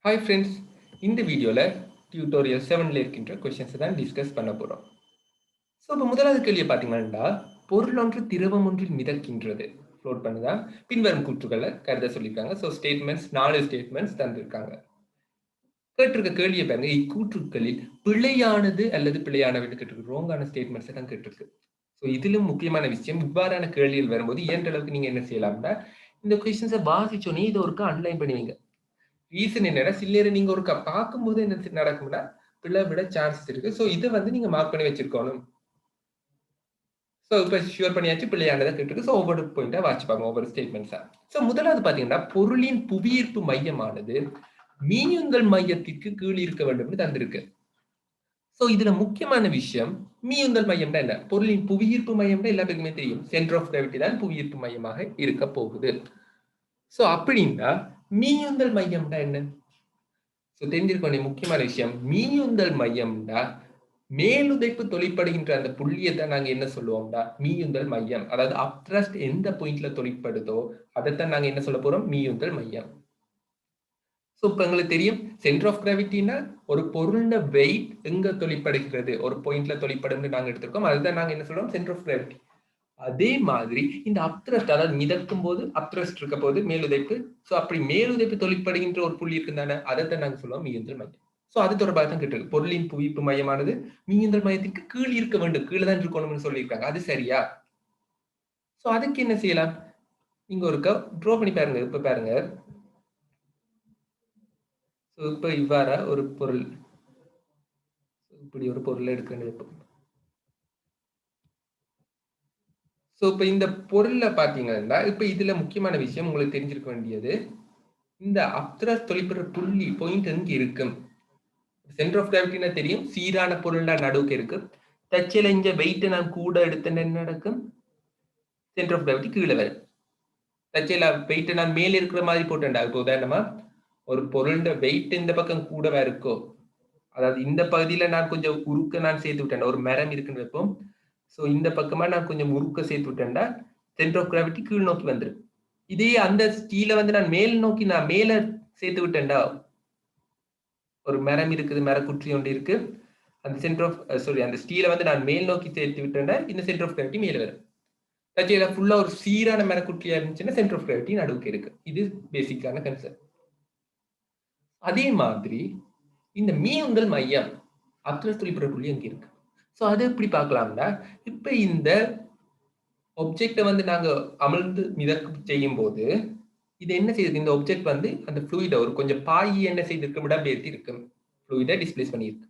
Hi friends, இந்த வீடியோவில் tutorial 7ல் இருக்கின்ற கொஷின்ஸை தான் டிஸ்கஸ் பண்ண போகிறோம். ஸோ இப்போ முதலாவது கேள்வியை பார்த்தீங்கன்னா, பொருள் ஒன்று திரவம் ஒன்றில் மிதக்கின்றது ஃப்ளோட் பண்ணுதான் பின்வரும் கூற்றுகளை கருத சொல்லியிருக்காங்க. ஸோ ஸ்டேட்மெண்ட்ஸ் 4 ஸ்டேட்மெண்ட்ஸ் தந்திருக்காங்க. கேட்டிருக்க கேள்வியை பாருங்க, இக்கூற்றுக்களில் பிழையானது அல்லது பிழையானதுன்னு கேட்டிருக்கு. ரோங்கான ஸ்டேட்மெண்ட்ஸை தான் கேட்டிருக்கு. ஸோ இதிலும் முக்கியமான விஷயம், இவ்வாறான கேள்விகள் வரும்போது இயன்ற அளவுக்கு நீங்கள் என்ன செய்யலாம்னா, இந்த கொஷின்ஸை வாசிச்சோன்னே இதை ஒருக்கா அன்லைன் பண்ணுவீங்க. ரீசன் என்னன்னா, சில நேரம் நீங்க ஒரு பார்க்கும்போது என்ன நடக்கும்னா பிள்ளை விட சான்சஸ் இருக்கு. ஸோ இதை வந்து நீங்க மார்க் பண்ணி வச்சிருக்கணும். ஸோ இப்போ ஷியூர் பண்ணியாச்சு, பிள்ளையானதை கேட்டிருக்கு. ஸோ ஒவ்வொரு பாயிண்டா வாசிப்பாங்க, ஒவ்வொரு ஸ்டேட்மெண்ட்ஸா. ஸோ முதலாவது பாத்தீங்கன்னா, பொருளின் புவியீர்ப்பு மையமானது மீயுந்தல் மையத்திற்கு கீழ் இருக்க வேண்டும் தந்திருக்கு. ஸோ இதுல முக்கியமான விஷயம், மீயுந்தல் மையம்னா என்ன? பொருளின் புவியீர்ப்பு மையம்னா எல்லா பேருக்குமே தெரியும், சென்டர் ஆஃப் கிராவிட்டி தான் புவியீர்ப்பு மையமாக இருக்க போகுது. ஸோ அப்படின்னா மீயுந்தல் மையம்னா என்ன? ஸோ தெரிஞ்சிருக்க முக்கியமான விஷயம், மீயுந்தல் மையம்னா மேலுதைப்பு தொழிற்படுகின்ற அந்த புள்ளியை தான் நாங்க என்ன சொல்லுவோம்னா மீயுந்தல் மையம். அதாவது அப்த்ரஸ்ட் எந்த பாயிண்ட்ல தொழிற்படுதோ அதைத்தான் நாங்க என்ன சொல்ல போறோம், மீயுந்தல் மையம். ஸோ இப்போ எங்களுக்கு தெரியும், சென்டர் ஆஃப் கிராவிட்டினா ஒரு பொருளோட வெயிட் எங்க தொழிற்படுகிறது, ஒரு பாயிண்ட்ல தொழிற்படும் நாங்க எடுத்திருக்கோம். அதுதான் நாங்க என்ன சொல்றோம், சென்டர் ஆஃப் கிராவிட்டி. அதே மாதிரி இந்த அப்த்ரஸ்ட், அதாவது மிதக்கும் போது அப்த்ரஸ்ட் இருக்க போது மேலுதைப்பு. ஸோ அப்படி மேலுதைப்பு தொழிற்படுகின்ற ஒரு புள்ளி இருக்கு தானே, அதைத்தான் நாங்க சொல்லுவோம் மீயுந்தல் மையம். ஸோ அது தொடர்பாக தான் கேட்டிருக்கு. பொருளின் புவியீர்ப்பு மையமானது மீயுந்தல் மையத்திற்கு கீழ் இருக்க வேண்டும், கீழே தான் இருக்கணும்னு சொல்லியிருக்காங்க. அது சரியா? ஸோ அதுக்கு என்ன செய்யலாம், நீங்க ஒரு ட்ரா பண்ணி பாருங்க. இப்ப பாருங்க, ஸோ இப்ப இவ்வாறா ஒரு பொருள், இப்படி ஒரு பொருளை எடுக்கணும். ஸோ இப்ப இந்த பொருளை பாத்தீங்கன்னா, இப்ப இதுல முக்கியமான விஷயம் உங்களுக்கு தெரிஞ்சிருக்க வேண்டியது, இந்த அப்த்ரஸ்ட் தொழிற்படுற புள்ளி பாயிண்ட் எங்க இருக்கும். சென்டர் ஆஃப் கிராவிட்டினா தெரியும், சீரான பொருள்னா நடுவுக்கு இருக்கு. தச்சையில இங்க வெயிட் நான் கூட எடுத்தேன்னு என்ன நடக்கும், சென்டர் ஆஃப் கிராவிட்டி கீழே வரும். தச்சையில வெயிட் நான் மேல இருக்கிற மாதிரி போட்டேன்டா. இப்போ உதாரணமா ஒரு பொருளோட வெயிட் இந்த பக்கம் கூடவா இருக்கோ, அதாவது இந்த பகுதியில நான் கொஞ்சம் உருக்க நான் சேர்த்து விட்டேன், ஒரு மரம் இருக்குன்னு வைப்போம். ஸோ இந்த பக்கமா நான் கொஞ்சம் உருக்க சேர்த்து விட்டேன்டா, சென்டர் ஆஃப் கிராவிட்டி கீழ் நோக்கி வந்துடும். இதே அந்த ஸ்டீலை வந்து நான் மேல் நோக்கி நான் மேல சேர்த்து விட்டேன்டா, ஒரு மரம் இருக்குது, மரக்குற்றி ஒன்று இருக்கு, அந்த சென்டர் ஆஃப் அந்த ஸ்டீலை வந்து நான் மேல் நோக்கி சேர்த்து விட்டேன்னா இந்த சென்டர் ஆஃப் கிராவிட்டி மேல வரும். தச்சையில ஃபுல்லா ஒரு சீரான மரக்குற்றியா இருந்துச்சுன்னா சென்டர் ஆஃப் கிராவிட்டி நடுவுக்கு இருக்கு. இது பேசிக்கான கன்செப்ட். அதே மாதிரி இந்த மீயுந்தல் மையம் அப்த்ரஸ்ட் தொழிற்படுற புள்ளி அங்க இருக்கு. ஸோ அதை எப்படி பார்க்கலாம்னா, இப்ப இந்த ஒப்ஜெக்டை வந்து நாங்க அமர்ந்து மிதக்க செய்யும் போது இது என்ன செய்யுது, இந்த ஒப்ஜெக்ட் வந்து அந்த ஃப்ளூயிட ஒரு கொஞ்சம் பாயி என்ன செய்திருக்கு, இடம்பெயர்த்தி இருக்கு, ஃப்ளூயிட டிஸ்பிளேஸ் பண்ணியிருக்கு.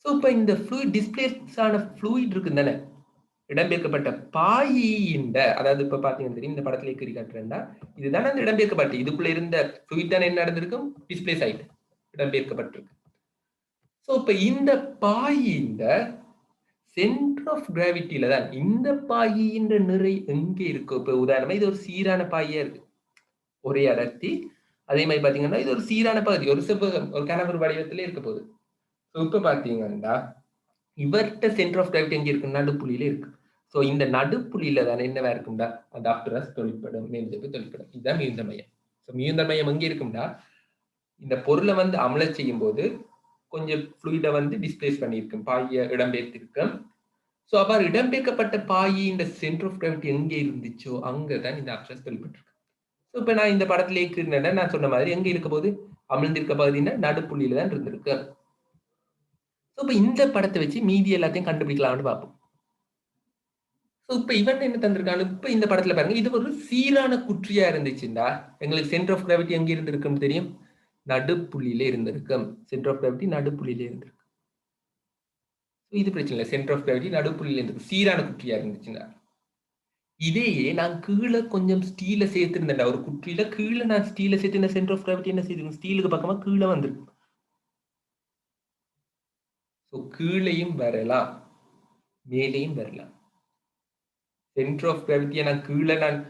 ஸோ இப்போ இந்த ஃப்ளூயிட் டிஸ்பிளேஸ் ஆன ஃப்ளூயிட் இருக்கு தானே, இடம்பெயர்க்கப்பட்ட பாயிண்ட, அதாவது இப்ப பாத்தீங்கன்னா தெரியும், இந்த படத்துல ஏறி காட்டுறேன்டா, இதுதானே அந்த இடம்பெயர்க்கப்பட்டு இதுக்குள்ள இருந்த ஃப்ளூயிட் தானே என்ன நடந்திருக்கும், டிஸ்பிளேஸ் ஆயிட்டு இடம்பெயர்க்கப்பட்டிருக்கு. ஸோ இப்ப இந்த பாயிண்ட சென்டர் ஆஃப் கிராவிட்டியில தான், இந்த பாயின் நிறை எங்கே இருக்கும். இப்ப உதாரணமா இது ஒரு சீரான பாயா இருக்கு, ஒரே அடர்த்தி. அதே மாதிரி பாத்தீங்கன்னா இது ஒரு சீரான பகுதி, ஒரு செவ்வகம், ஒரு கனவு வடிவத்திலே இருக்க போகுது. இப்ப பாத்தீங்கன்னா இவர்கிட்ட சென்டர் ஆஃப் கிராவிட்டி எங்க இருக்கு, நடுப்புள்ளியில இருக்கு. ஸோ இந்த நடுப்புள்ளியில தானே என்னவா இருக்கும்டா, அந்த அப்ட்ரஸ் தொழிற்படும், மேல்தப்பு தொழிற்படும். இதுதான் மீயுந்தல் மையம். ஸோ மீயுந்தல் மையம் எங்க இருக்கும்டா, இந்த பொருளை வந்து அமல செய்யும் போது கொஞ்சம் ஃப்ளூயிட வந்து டிஸ்பிளேஸ் பண்ணியிருக்கும், பாய இடம்பெயர்த்திருக்கும். ஸோ அவ்வாறு இடம்பெயர்க்கப்பட்ட பாயி இந்த சென்டர் ஆஃப் கிராவிட்டி எங்கே இருந்துச்சோ அங்கதான் இந்த அப்ட்ரஸ் தொழிற்பட்டு இருக்கு. ஸோ இப்ப நான் இந்த படத்துல இருக்கிறேன்னா, நான் சொன்ன மாதிரி எங்க இருக்க போது, அமிழ்ந்திருக்க பகுதினா நடுப்புள்ளியில தான் இருந்திருக்கு. ஸோ இப்ப இந்த படத்தை வச்சு மீதி எல்லாத்தையும் கண்டுபிடிக்கலாம்னு பார்ப்போம். ஸோ இப்ப இவன் என்ன தந்திருக்கான்னு, இப்ப இந்த படத்துல பாருங்க, இது ஒரு சீரான குற்றியா இருந்துச்சுன்னா எங்களுக்கு சென்டர் ஆஃப் கிராவிட்டி எங்க இருந்திருக்குன்னு தெரியும், நடுப்புள்ளியில இருந்திருக்கும். சென்டர் ஆஃப் கிராவிட்டி நடுப்புள்ளியில இருந்திருக்கு. இது பிரச்சனை இல்லை, சென்டர் ஆஃப் கிராவிட்டி நடுப்புள்ளியில இருந்திருக்கு, சீரான குற்றியா இருந்துச்சுன்னா. இதையே நான் கீழே கொஞ்சம் ஸ்டீல சேர்த்திருந்தேன்டா, ஒரு குற்றியில கீழே நான் ஸ்டீல சேர்த்து சென்டர் ஆஃப் கிராவிட்டி என்ன செய்திருக்கும், ஸ்டீலுக்கு பக்கமா கீழே வந்துருக்கு. ஸோ கீழையும் வரலாம், மேலேயும் வரலாம். சென்டர் ஆஃப் கிராவிட்டியை நான் கீழே நான்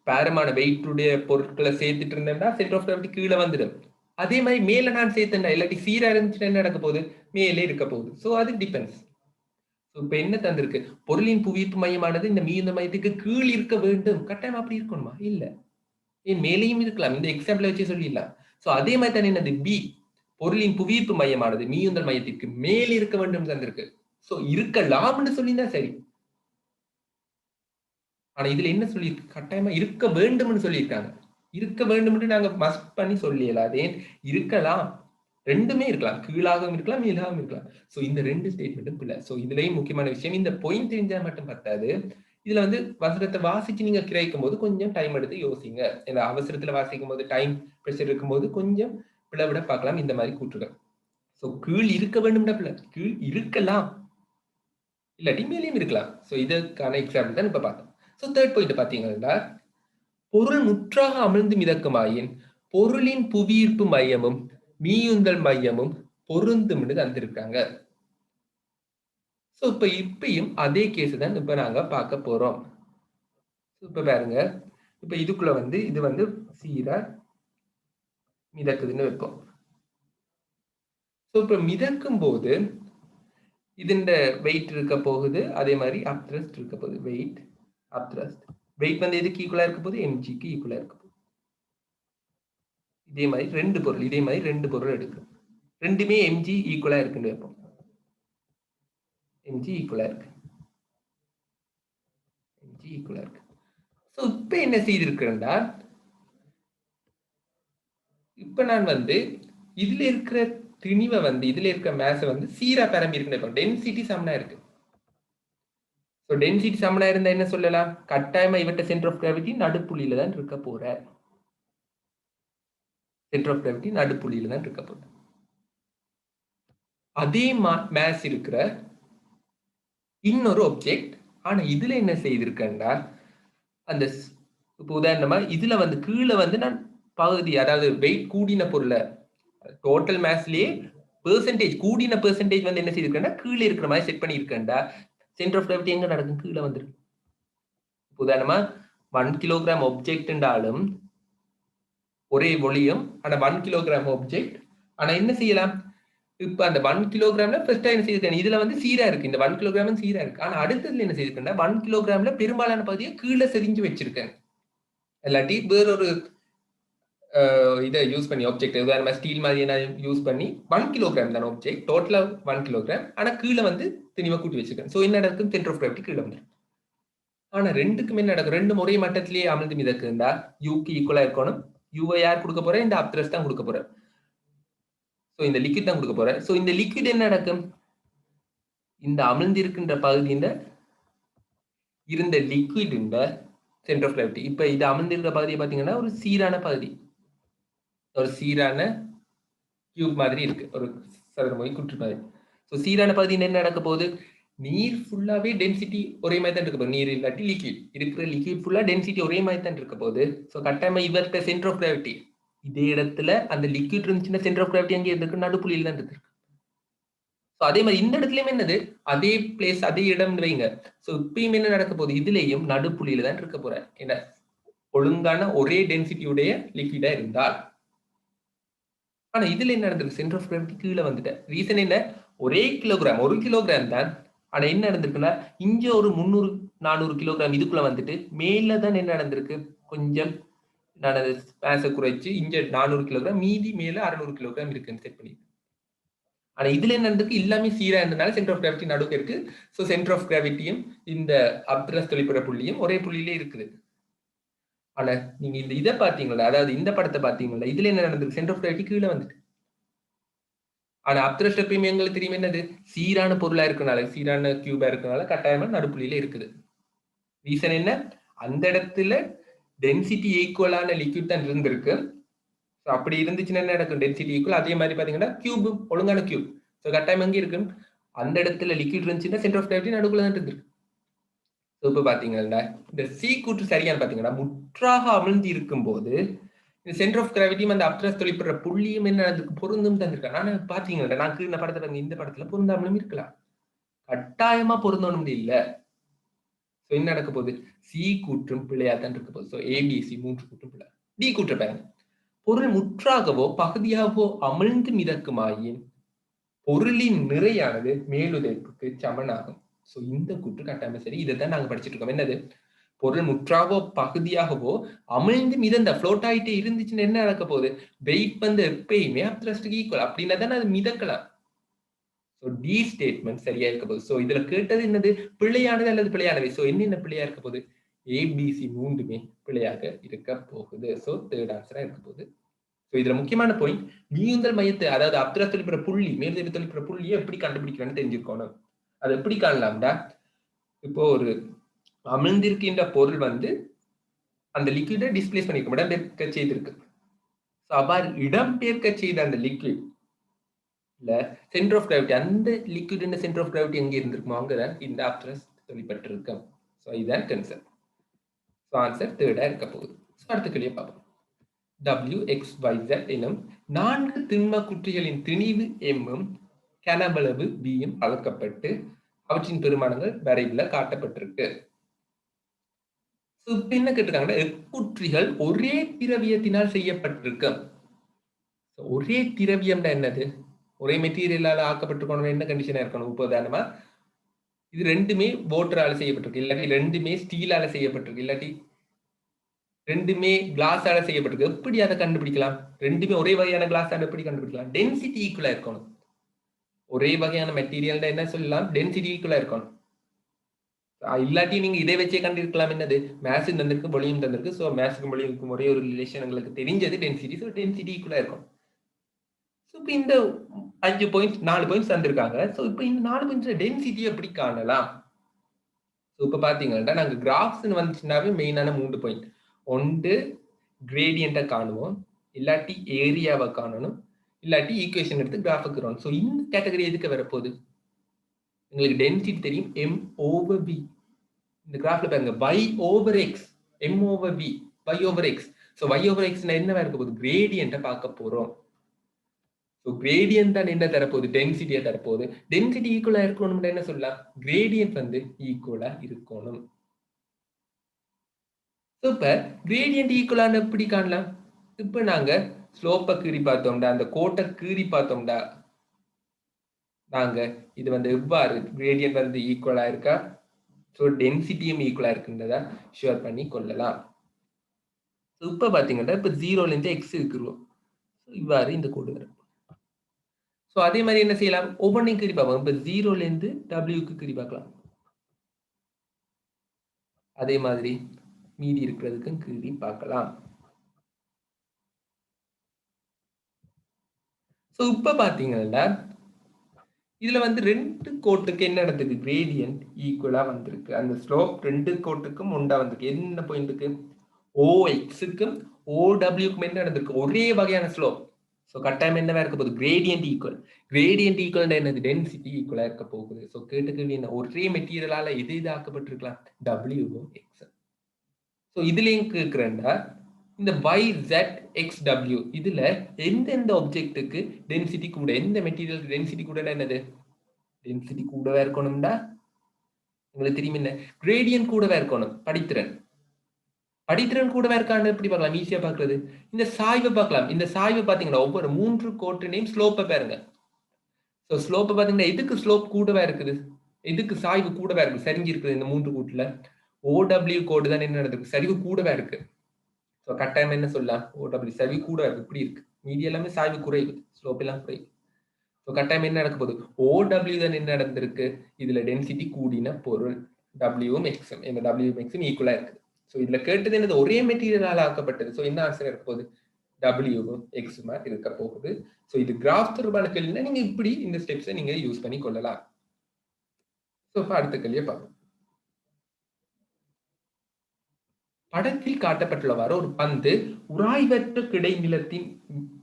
பாரமான வெயிட்டுடைய பொருட்களை சேர்த்துட்டு இருந்தேன்னா சென்டர் ஆஃப் கிராவிட்டி கீழே வந்துடும். அதே மாதிரி மேல நான் சேர்த்தேன்டா, இல்லாட்டி சீரா இருந்துச்சுன்னா என்ன நடக்க போகுது, மேலே இருக்க போகுது. ஸோ அது டிபெண்ட்ஸ். இப்ப என்ன தந்திருக்கு, பொருளின் புவியீர்ப்பு மையமானது இந்த மீயுந்த மையத்துக்கு கீழ் இருக்க வேண்டும். கட்டாயம் அப்படி இருக்கணுமா, இல்ல, ஏன் மேலேயும் இருக்கலாம். இந்த எக்ஸாம்பிள் வச்சு சொல்லிடலாம். சோ அதே மாதிரி தானே என்னது பி, பொருளின் புவியீர்ப்பு மையமானது மீயுந்தல் மையத்திற்கு மேல் இருக்க வேண்டும் தந்திருக்கு. சோ இருக்கலாம்னு சொல்லியிருந்தா சரி. ஆனா இதுல என்ன சொல்லியிருக்கு? கட்டாயமா இருக்க வேண்டும்னு சொல்லியிருக்காங்க. இருக்க வேண்டும்னு நாங்க மஸ்ட் பண்ணி சொல்லல. அது ஏன் இருக்கலாம். 2மே இருக்கலாம். கீழாகவும் இருக்கலாம், மேலாகவும் இருக்கலாம். சோ இந்த 2 ஸ்டேட்மெண்ட்டும் பிழை. சோ இதுலயும் முக்கியமான விஷயம், இந்த பாயிண்ட் தெரிஞ்சா மட்டும் பத்தாது. இதுல வந்து வசனத்தை வாசிச்சு நீங்க கிரகிக்கும்போது கொஞ்சம் டைம் எடுத்து யோசிங்க. இந்த அவசரத்துல வாசிக்கும்போது டைம் பிரஷர் இருக்கும்போது கொஞ்சம் பிளவிட பார்க்கலாம் இந்த மாதிரி கூற்றுகள். சோ கீழ் இருக்க வேண்டும்னா பிள்ளை. கீழ் இருக்கலாம். இல்லாட்டி மேலேயும் இருக்கலாம். சோ இதற்கான எக்ஸாம்பிள் தான் இப்ப பார்த்தோம். சோ தேர்ட் பாயிண்ட் பாத்தீங்கன்னா, பொருள் முற்றாக அமிழ்ந்து மிதக்குமாயின் பொருளின் புவியீர்ப்பு மையமும் மீயுந்தல் மையமும் பொருந்தும்னு தந்திருக்காங்க. சோ இப்ப இப்பயும் அதே கேஸ் தான் இப்ப நாங்க பார்க்க போறோம். இப்ப பாருங்க, இப்ப இதுக்குள்ள வந்து இது வந்து சீரா மிதக்குதுன்னு வைப்போம். சோ இப்ப மிதக்கும் போது இதுண்ட வெயிட் இருக்க போகுது, அதே மாதிரி அப்த்ரஸ்ட் இருக்க போகுது. Wait, upthrust. வெயிட் வந்து எதுக்கு ஈக்குவலா இருக்க போகுது? mgக்கு ஈக்குவலா இருக்க போகுது. இதே மாதிரி ரெண்டு பொருள் எடுக்கும். ரெண்டுமே mg ஈக்குவலா இருக்குன்னு வைப்போம். mg ஈக்குவலா இருக்கு. mg ஈக்குவலா இருக்கு. சோ இப்ப என்ன செய்திருக்கிறேன்டா, இப்ப நான் வந்து இதுல இருக்கிற திணிவை வந்து இதுல இருக்கிற மேஸ வந்து சீரா பரம்பி இருக்குன்னு டென்சிட்டி சமனா இருக்கு. சோ டென்சிட்டி சமனா இருந்தா என்ன சொல்லலாம்? கட்டாயமா இவட்ட சென்டர் ஆஃப் கிராவிட்டி நடுப்புள்ளியில தான் இருக்க போற. சென்டர் ஆஃப் கிராவிட்டி நடுப்புள்ளியில தான் இருக்க போற. அதே மேஸ் இருக்கிற இன்னொரு ஆப்ஜெக்ட், ஆனா இதுல என்ன செய்திருக்கேன்டா, அந்த இப்ப உதாரணமா இதுல வந்து கீழே வந்து நான் பகுதி, அதாவது வெயிட் கூடின பொருளை டோட்டல் மேஸ்லயே பெர்சன்டேஜ் கூடின பெர்சன்டேஜ் வந்து என்ன செய்திருக்கேன்டா கீழே இருக்கிற மாதிரி செட் பண்ணியிருக்கேன்டா. சென்டர் ஆஃப் கிராவிட்டி எங்க நடக்கும்? கீழே வந்துருக்கு. உதாரணமா 1 கிலோகிராம் ஆப்ஜெக்ட் என்றாலும் ஒரே ஒளியும், ஆனா 1 கிலோகிராம் ஆப்ஜெக்ட், ஆனா என்ன செய்யலாம்? இப்ப அந்த 1 கிலோகிராம்ல ஃபர்ஸ்ட் என்ன செய்திருக்கேன்? இதுல வந்து சீரா இருக்கு. இந்த 1 கிலோகிராம் சீரா இருக்கு. ஆனா அடுத்ததுல என்ன செய்திருக்கேன்னா 1 கிலோகிராம்ல பெரும்பாலான பகுதியை கீழே செறிஞ்சு வச்சிருக்கேன். இல்லாட்டி வேறொரு இதை யூஸ் பண்ணி ஆப்ஜெக்ட் உதாரணமா ஸ்டீல் மாதிரி என்ன யூஸ் பண்ணி 1 கிலோகிராம் தான் ஆப்ஜெக்ட், டோட்டலா 1 கிலோகிராம், ஆனா கீழே வந்து திணிவா கூட்டி வச்சிருக்கேன். சோ என்ன நடக்கும்? சென்டர் ஆஃப் கிராவிட்டி கீழே வந்து. ஆனா ரெண்டுக்குமே நடக்கும். ரெண்டும் ஒரே மட்டத்திலேயே அமிழ்ந்து மிதக்குண்டா யூக்கு ஈக்குவலா இருக்கணும். யூவை யார் கொடுக்க போற? இந்த அப்த்ரஸ் தான் கொடுக்க போற. சோ இந்த லிக்விட் தான் கொடுக்க போற. சோ இந்த லிக்விட் என்ன நடக்கும்? இந்த அமிழ்ந்திருக்கின்ற பகுதியின் இருந்த லிக்விட் சென்டர் ஆஃப் கிராவிட்டி, இப்ப இது அமிழ்ந்திருக்கிற பகுதியை பாத்தீங்கன்னா ஒரு சீரான பகுதி, ஒரு சீரான கியூப் மாதிரி இருக்கு, ஒரு சதுரமொழி குற்று மாதிரி. ஸோ சீரான பகுதி என்ன நடக்க போகுது? நீர் ஃபுல்லாவே டென்சிட்டி ஒரே மாதிரி தான் இருக்க போகுது. நீர் இல்லாட்டி லிக்விட், இருக்கிற லிக்விட் ஃபுல்லா டென்சிட்டி ஒரே மாதிரி தான் இருக்க போகுது. ஸோ கட்டாயமா இவர்கிட்ட சென்டர் ஆஃப் கிராவிட்டி இதே இடத்துல அந்த லிக்விட் இருந்துச்சுன்னா சென்டர் ஆஃப் கிராவிட்டி அங்கே இருக்கு, நடுப்புள்ளியில் தான் இருக்கு. ஸோ அதே மாதிரி இந்த இடத்துலயும் என்னது? அதே பிளேஸ் அதே இடம் வைங்க. ஸோ இப்பயும் என்ன நடக்க போகுது? இதுலயும் நடுப்புள்ளியில தான் இருக்க போற. என்ன ஒழுங்கான ஒரே டென்சிட்டியுடைய லிக்விடா இருந்தால். ஆனா இதுல என்ன நடந்திருக்கு? சென்டர் ஆஃப் கிராவிட்டி கீழே வந்துட்டேன். ரீசன் என்ன? ஒரே கிலோகிராம், 1 கிலோகிராம் தான். ஆனா என்ன நடந்திருக்குன்னா இங்க ஒரு 300 400 கிலோகிராம் இதுக்குள்ள வந்துட்டு மேல தான் என்ன நடந்திருக்கு? கொஞ்சம் நான் அதை ஸ்பேஸை குறைச்சு இங்க 400 கிலோகிராம், மீதி மேல 600 கிலோகிராம் இருக்குன்னு செட் பண்ணி. ஆனா இதுல என்ன நடந்திருக்கு? எல்லாமே சீரா இருந்தனால சென்டர் ஆஃப் கிராவிட்டி நடுவுக்கு இருக்கு. சோ சென்டர் ஆஃப் கிராவிட்டியும் இந்த அப்ரஸ் தொழிற்பட புள்ளியும் ஒரே புள்ளியிலே இருக்குது. ஆனா நீங்க இந்த இதை பாத்தீங்களா, அதாவது இந்த படத்தை பாத்தீங்களா, இதுல என்ன நடந்திருக்கு? சென்டர் ஆஃப் கிராவிட்டி கீழே வந்துட்டு. ஆனா அப்த்ரஸ்ட் எப்பயுமே எங்களுக்கு தெரியும் என்னது? சீரான பொருளா இருக்கனால, சீரான கியூபா இருக்கனால கட்டாயமா நடுப்புள்ளியில இருக்குது. ரீசன் என்ன? அந்த இடத்துல டென்சிட்டி ஈக்குவலான லிக்விட் தான் இருந்திருக்கு. அப்படி இருந்துச்சுன்னா என்ன நடக்கும்? Density equal. அதே மாதிரி பாத்தீங்கன்னா கியூப் ஒழுங்கான கியூப். ஸோ கட்டாயம் எங்க இருக்கு? அந்த இடத்துல லிக்விட் இருந்துச்சுன்னா சென்டர் ஆஃப் கிராவிட்டி நடுக்குள்ள தான் இருந்திருக்கு. ஸோ இப்போ பாத்தீங்கன்னா இந்த சி கூற்று சரியானு பாத்தீங்கன்னா முற்றாக அமிழ்ந்து இருக்கும் போது இந்த சென்டர் ஆஃப் கிராவிட்டியும் அந்த அப்ரஸ் தொழிற்படுற புள்ளியும் என்ன பொருந்தும் தந்திருக்காங்க. ஆனா பாத்தீங்கன்னா நான் இந்த படத்துல இந்த படத்துல பொருந்தாமலும் இருக்கலாம். கட்டாயமா பொருந்தணும் இல்ல. என்ன நடக்க போகுது? சி கூற்றும் பிழையா தான் இருக்க போகுது. ஸோ ஏபிசி 3 கூற்றும் பிழை. டி கூற்று பாருங்க. பொருள் முற்றாகவோ பகுதியாகவோ அமிழ்ந்து மிதக்குமாயின் பொருளின் நிறையானது மேலுதைப்புக்கு சமனாகும். ஸோ இந்த கூற்று கட்டாயமா சரி. இதைத்தான் நாங்க படிச்சுட்டு இருக்கோம். என்னது? பொருள் முற்றாகவோ பகுதியாகவோ அமிழ்ந்து மிதந்த ஃப்ளோட் ஆகிட்டே இருந்துச்சுன்னு என்ன நடக்க போகுது? வெயிட் வந்து எப்பயுமே அப்த்ரஸ்டுக்கு ஈக்குவல். அப்படின்னா தானே அது மிதக்கலாம். ஸோ டி ஸ்டேட்மெண்ட் சரியா இருக்க போகுது. ஸோ இதுல கேட்டது என்னது? பிழையானது அல்லது பிழையானவை. ஸோ என்னென்ன பிழையா இருக்க போகுது? ஏபிசி மூன்றுமே பிழையாக இருக்க போகுது. ஸோ தேர்ட் ஆன்சரா இருக்க போகுது. ஸோ இதுல முக்கியமான பாயிண்ட், மீயுந்தல் மையத்தை, அதாவது அப்துரா தொழிற்பெற புள்ளி, மேல்தேவி தொழிற்பெற புள்ளியை எப்படி கண்டுபிடிக்கணும்னு தெரிஞ்சிருக்கணும். அது எப்படி காணலாம்டா? இப்போ ஒரு அமிழ்ந்திருக்கின்ற பொருள் வந்து அந்த லிக்விடை டிஸ்பிளேஸ் பண்ணிருக்கும், இடம்பெயர்க்க செய்திருக்கு. ஸோ அவ்வாறு இடம்பெயர்க்க செய்த அந்த லிக்விட் இல்ல சென்டர் ஆஃப் கிராவிட்டி, அந்த லிக்விட் சென்டர் ஆஃப் கிராவிட்டி எங்க இருந்திருக்குமோ அங்கதான் இந்த அப்துரஸ் தொழிற்பட்டிருக்கும். ஸோ இதுதான் கன்செப்ட். ஸோ ஆன்சர் தேர்டா இருக்க போகுது. ஸோ அடுத்த கேள்வியை பார்ப்போம். WXYZ எனும் 4 திண்ம குற்றிகளின் திணிவு M-ம் கனவளவு B-யும் அளக்கப்பட்டு அவற்றின் பெருமானங்கள் வரைவில் காட்டப்பட்டிருக்கு. இப்ப என்ன கேட்டிருக்காங்கன்னா, எக்குற்றிகள் ஒரே திரவியத்தினால் செய்யப்பட்டிருக்கு. ஒரே திரவியம்னா என்னது? ஒரே மெட்டீரியலால ஆக்கப்பட்டிருக்கணும். என்ன கண்டிஷனா இருக்கணும்? உதாரணமா இது ரெண்டுமே வாட்டரால செய்யப்பட்டிருக்கு, இல்லாட்டி ரெண்டுமே ஸ்டீலால செய்யப்பட்டிருக்கு, இல்லாட்டி ரெண்டுமே கிளாஸால செய்யப்பட்டிருக்கு. எப்படி அதை கண்டுபிடிக்கலாம்? ரெண்டுமே ஒரே வகையான கிளாஸால எப்படி கண்டுபிடிக்கலாம்? டென்சிட்டி ஈக்குவலா இருக்கணும். ஒரே வகையான மெட்டீரியல் என்ன சொல்லலாம்? டென்சிட்டி ஈக்குவலா இருக்கணும். இல்லாட்டி நீங்க இதை வச்சே கண்டிருக்கலாம். என்னது? மேஸ் தந்திருக்கு, வால்யூம் தந்திருக்கு. ஸோ மேஸுக்கும் வால்யூமுக்கும் ஒரே ஒரு ரிலேஷன் உங்களுக்கு தெரிஞ்சது டென்சிட்டி. ஸோ டென்சிட்டி ஈக்குவலா இருக்கும். ஸோ இப்போ இந்த 5 பாயிண்ட்ஸ் 4 பாயிண்ட்ஸ் தந்திருக்காங்க. ஸோ இப்போ இந்த 4 பாயிண்ட்ஸ் டென்சிட்டி எப்படி காணலாம்? ஸோ இப்போ பாத்தீங்கன்னா நாங்க கிராஃப்ஸ்ன்னு வந்துச்சுன்னாவே மெயினான 3 பாயிண்ட். ஒன்று கிரேடியண்ட்டை காணுவோம், இல்லாட்டி ஏரியாவை காணணும், இல்லாட்டி ஈக்குவேஷன் எடுத்து கிராஃபுக்கு வரணும். ஸோ இந்த கேட்டகரி எதுக்கு வரப்போகுது? உங்களுக்கு டென்சிட்டி தெரியும், எம் ஓவர் வி. இந்த கிராஃப்ல பாருங்க, y over x, m over v, y over x. So y over x என்ன இருக்க போகுது? கிரேடியண்ட்டை பார்க்க போறோம். ஸோ கிரேடியன்ட் தான் என்ன தரப்போகுது? டென்சிட்டியை தரப்போகுது. டென்சிட்டி ஈக்குவலா இருக்கணும்னு என்ன சொல்லலாம்? கிரேடியன்ட் வந்து ஈக்குவலா இருக்கணும். இப்ப கிரேடியன்ட் ஈக்குவலான எப்படி காணலாம்? இப்ப நாங்க ஸ்லோப்பை கீறி பார்த்தோம்டா, அந்த கோட்டை கீறி பார்த்தோம்டா, நாங்க இது வந்து எவ்வாறு கிரேடியன்ட் வந்து ஈக்குவலா இருக்கா, ஸோ டென்சிட்டியும் ஈக்குவலா இருக்குன்றதா ஷுவர் பண்ணி கொள்ளலாம். இப்ப பாத்தீங்கன்னா இப்ப 0ல இருந்து எக்ஸ் இருக்கிறோம், இவ்வாறு இந்த கோடு வரும். ஸோ அதே மாதிரி என்ன செய்யலாம்? ஒவ்வொன்றையும் கீறி பார்ப்போம். இப்ப 0ல இருந்து டபிள்யூக்கு கீறி பார்க்கலாம். அதே மாதிரி மீதி இருக்கிறதுக்கும் கீறி பார்க்கலாம். ஸோ இப்ப பாத்தீங்கன்னா இதுல வந்து 2 கோட்டுக்கு என்ன நடந்திருக்கு? கிரேடியன்ட் ஈக்குவலா வந்திருக்கு. அந்த ஸ்லோப் 2 கோட்டுக்கும் உண்டா வந்திருக்கு. என்ன பாயிண்ட்டுக்கு? OXக்கும் OWக்கும் என்ன நடந்திருக்கு? ஒரே வகையான ஸ்லோப். ஸோ கட்டாயம் என்னவா இருக்க போகுது? Gradient equal. கிரேடியன்ட் ஈக்குவல் என்னது? டென்சிட்டி ஈக்குவலா இருக்க போகுது. ஸோ கேட்ட கேள்வி என்ன? ஒரே மெட்டீரியலால இது ஆக்கப்பட்டிருக்கலாம், டபிள்யூவும் எக்ஸ். ஸோ இதுலயும் கேட்கிறேன்டா, இந்த YZXW இதுல எந்தெந்த ஆப்ஜெக்ட்டுக்கு டென்சிட்டி கூட, எந்த மெட்டீரியலுக்கு டென்சிட்டி கூட என்னது? டென்சிட்டி கூடவே இருக்கணும்டா, உங்களுக்கு தெரியும் என்ன? கிரேடியன்ட் கூடவே இருக்கணும். படித்திறன் கூடவே இருக்கான்னு எப்படி பார்க்கலாம்? ஈஸியா பார்க்கறது, இந்த சாய்வை பார்க்கலாம். இந்த சாய்வை பாத்தீங்கன்னா ஒவ்வொரு 3 கோட்டினையும் ஸ்லோப்பை பாருங்க. ஸோ ஸ்லோப்பை பாத்தீங்கன்னா எதுக்கு ஸ்லோப் கூடவே இருக்குது? எதுக்கு சாய்வு கூடவே இருக்கு? சரிஞ்சு இருக்குது. இந்த 3 கூட்டுல OW கோடு தான் என்ன நடந்திருக்கு? சரிவு கூடவே இருக்கு. ஸோ கட்டாயம் என்ன சொல்லலாம்? OW சரிவு கூட இருக்கு. இப்படி இருக்கு. மீதி எல்லாமே சாய்வு குறைவு, ஸ்லோப் எல்லாம் குறைவு. ஸோ கட்டாயம் என்ன நடக்க போகுது? OW தான் என்ன நடந்திருக்கு? இதுல டென்சிட்டி கூடின பொருள் டபிள்யூவும் எக்ஸும், இந்த டபிள்யூவும் எக்ஸும் ஈக்குவலா இருக்கு. ஸோ இதுல கேட்டது என்னது? ஒரே மெட்டீரியலால் ஆக்கப்பட்டது. ஸோ என்ன ஆன்சர் இருக்க போகுது? டபிள்யூவும் எக்ஸுமா இருக்க போகுது. ஸோ இது கிராஃப் தொடர்பான கேள்வினா நீங்க இப்படி இந்த ஸ்டெப்ஸை நீங்க யூஸ் பண்ணி கொள்ளலாம். ஸோ அடுத்த கேள்வியை பார்ப்போம். படத்தில் காட்டப்பட்டுள்ளவாறு ஒரு பந்து உராய்வற்ற கிடைநிலத்தின்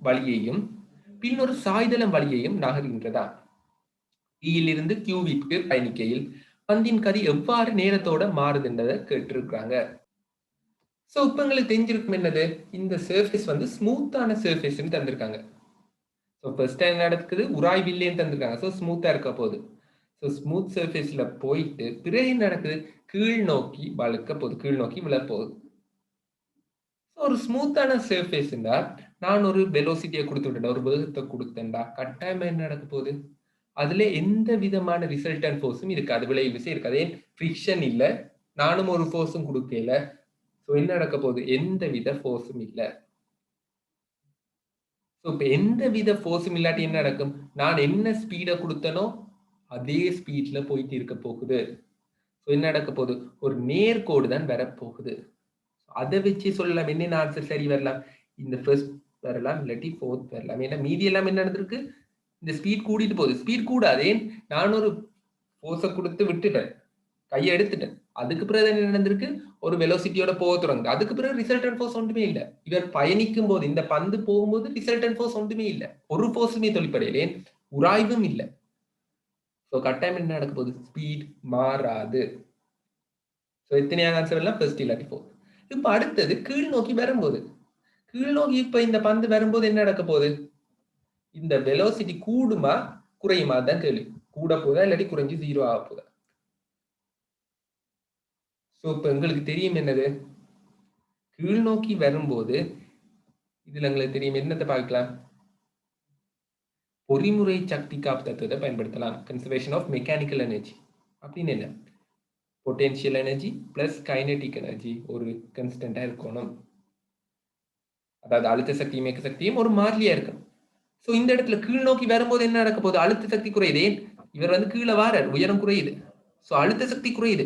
வழியையும் பின் ஒரு சாய்தளம் வழியையும் நகர்கின்றதா? இருந்து கியூவிற்கு பயணிக்கையில் பந்தின் கதி எவ்வாறு நேரத்தோட மாறுதுன்றதை கேட்டிருக்காங்க. ஸோ இப்போ உங்களுக்கு தெரிஞ்சிருக்கும் என்னது? இந்த சர்ஃபேஸ் வந்து ஸ்மூத்தான சர்ஃபேஸ் தந்திருக்காங்க. ஸோ ஃபர்ஸ்ட் டைம் நடக்குது, உராய்வில்லைன்னு தந்திருக்காங்க. ஸோ ஸ்மூத்தா இருக்க போகுது. ஸோ ஸ்மூத் சர்ஃபேஸ்ல போயிட்டு பிறகு நடக்குது, கீழ் நோக்கி வழுக்க போகுது, கீழ் நோக்கி விழப்போகுது. ஒரு ஸ்மூத்தான சர்ஃபேஸ்னா நான் ஒரு வெலோசிட்டியை கொடுத்துட்டேன், ஒரு வேகத்தை கொடுத்தேன்டா, கட்டாயமா என்ன நடக்க போகுது? அதுல எந்த விதமான ரிசல்டன்ட் ஃபோர்ஸும் இருக்காது, விளைவு விசை இருக்காது. ஏன்? ஃப்ரிக்ஷன் இல்லை, நானும் ஒரு ஃபோர்ஸும் கொடுக்கல. ஸோ என்ன நடக்க போகுது? எந்த வித ஃபோர்ஸும் இல்ல. ஸோ இப்ப எந்த வித ஃபோர்ஸும் இல்லாட்டி என்ன நடக்கும்? நான் என்ன ஸ்பீட குடுத்தனோ, அதே ஸ்பீட்ல போயிட்டு இருக்க போகுது. ஸோ என்ன நடக்க போகுது? ஒரு நேர்கோடு தான் வரப்போகுது. அத வச்சு சொல்லலாம். என்னென்ன ஆன்சர் சரி வரலாம்? இந்த ஃபர்ஸ்ட் வரலாம், இல்லாட்டி ஃபோர்த் வரலாம். ஏன்னா மீதி எல்லாம் என்ன நடந்திருக்கு? இந்த ஸ்பீட் கூடிட்டு போகுது. ஸ்பீட் கூடாது. ஏன்? நான் ஒரு ஃபோர்ஸ குடுத்து விட்டுட்டேன். கைய எடுத்துட்டேன். அதுக்கு பிறகு என்ன நடந்திருக்கு? ஒரு வெலோசிட்டியோட போக தொடங்குது. அதுக்கு பிறகு ரிசல்டன்ட் ஃபோர்ஸ் ஒன்றுமே இல்ல. இவர் பயணிக்கும் போது, இந்த பந்து போகும்போது ரிசல்டன்ட் ஃபோர்ஸ் ஒன்றுமே இல்ல. ஒரு ஃபோர்ஸுமே தொழிற்படையல. ஏன்? உராய்வும் இல்ல. சோ கட்டாயம் என்ன நடக்க போகுது? ஸ்பீட் மாறாது. சோ எத்தனையான ஆன்சர் எல்லாம் ஃபர்ஸ்ட் இல்லாட்டி ஃபோர்த். இப்ப அடுத்தது கீழ் நோக்கி வரும்போது. கீழ் நோக்கி இப்ப இந்த பந்து வரும்போது என்ன நடக்க போகுது? இந்த வெலோசிட்டி கூடுமா? குறையுமா? தான் கேள்வி. கூட போதா? இல்லாட்டி குறைஞ்சு 0 ஆக போதா? சோ இப்ப உங்களுக்கு தெரியும் என்னது? கீழ் நோக்கி வரும்போது இதுல உங்களுக்கு தெரியும் என்னத்தை பார்க்கலாம்? பொறிமுறை சக்தி காப்பு தத்துவத்தை பயன்படுத்தலாம். கன்சர்வேஷன் ஆஃப் மெக்கானிக்கல் எனர்ஜி அப்படின்னு என்ன? Potential energy plus kinetic energy ஒரு கன்ஸ்டன்டா இருக்கணும். அதாவது அழுத்த சக்தியும் இயக்க சக்தியும் ஒரு மாறிலியா இருக்கும். சோ இந்த இடத்துல கீழ் நோக்கி வரும்போது என்ன நடக்க போகுது? அழுத்த சக்தி குறையுது. ஏன்? இவர் வந்து கீழே வாரார், உயரம் குறையுது. சோ அழுத்த சக்தி குறையுது.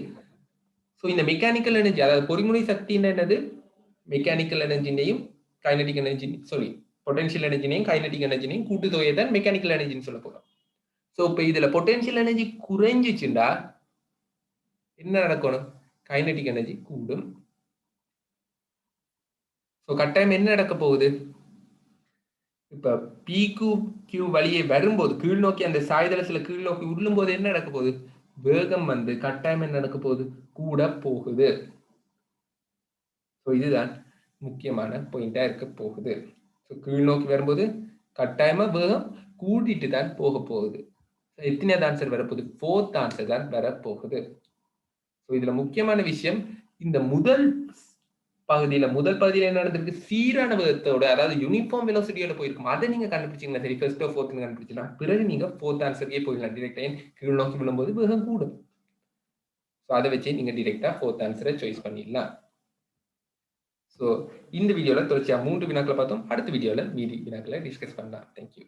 சோ இந்த மெக்கானிக்கல் எனர்ஜி, அதாவது பொறிமுறை சக்தி என்னது? மெக்கானிக்கல் எனர்ஜினையும் கைனடிக் எனர்ஜி சாரி பொட்டன்ஷியல் எனர்ஜினையும் கைனடிக் எனர்ஜினையும் கூட்டுத்தொகையை தான் மெக்கானிக்கல் எனர்ஜின்னு சொல்ல போறோம். சோ இப்ப இதுல பொட்டன்ஷியல் எனர்ஜி குறைஞ்சிச்சுண்டா என்ன நடக்கணும்? கைனடிக் எனர்ஜி கூடும். சோ கட்டாயம் என்ன நடக்க போகுது? இப்ப PQ வழியே வரும்போது கீழ் நோக்கி அந்த சாய்தளத்துல கீழ் நோக்கி உருளும் போது என்ன நடக்க போகுது? வேகம் வந்து கட்டாயம் என்ன நடக்க போகுது? கூட போகுது. சோ இதுதான் முக்கியமான பாயிண்டா இருக்க போகுது. சோ கீழ் நோக்கி வரும்போது கட்டாயமா வேகம் கூட்டிட்டு தான் போக போகுது. எத்தனையாவது ஆன்சர் வரப்போகுது? ஃபோர்த் ஆன்சர் தான் வரப்போகுது. சோ இதுல முக்கியமான விஷயம் இந்த முதல் பகுதியில என்ன நடந்திருக்கு? சீரான வேகத்தோட, அதாவது யூனிஃபார்ம் வெலோசிட்டியோட போயிருக்கும். அதை நீங்க கண்டுபிடிச்சீங்கன்னா சரி, ஃபர்ஸ்ட் ஃபோர்த் கண்டுபிடிச்சலாம். பிறகு நீங்க ஃபோர்த் ஆன்சர்க்கே போயிடலாம். டிரெக்டா கீழ் நோக்கி விழும்போது வேகம் கூடும். சோ அதை வச்சு நீங்க டிரெக்டா ஃபோர்த் ஆன்சரை சாய்ஸ் பண்ணிடலாம். சோ இந்த வீடியோல தொடர்ச்சியா 3 வினாக்களை பார்த்தோம். அடுத்த வீடியோல மீதி வினாக்களை டிஸ்கஸ் பண்ணலாம். தேங்க்யூ.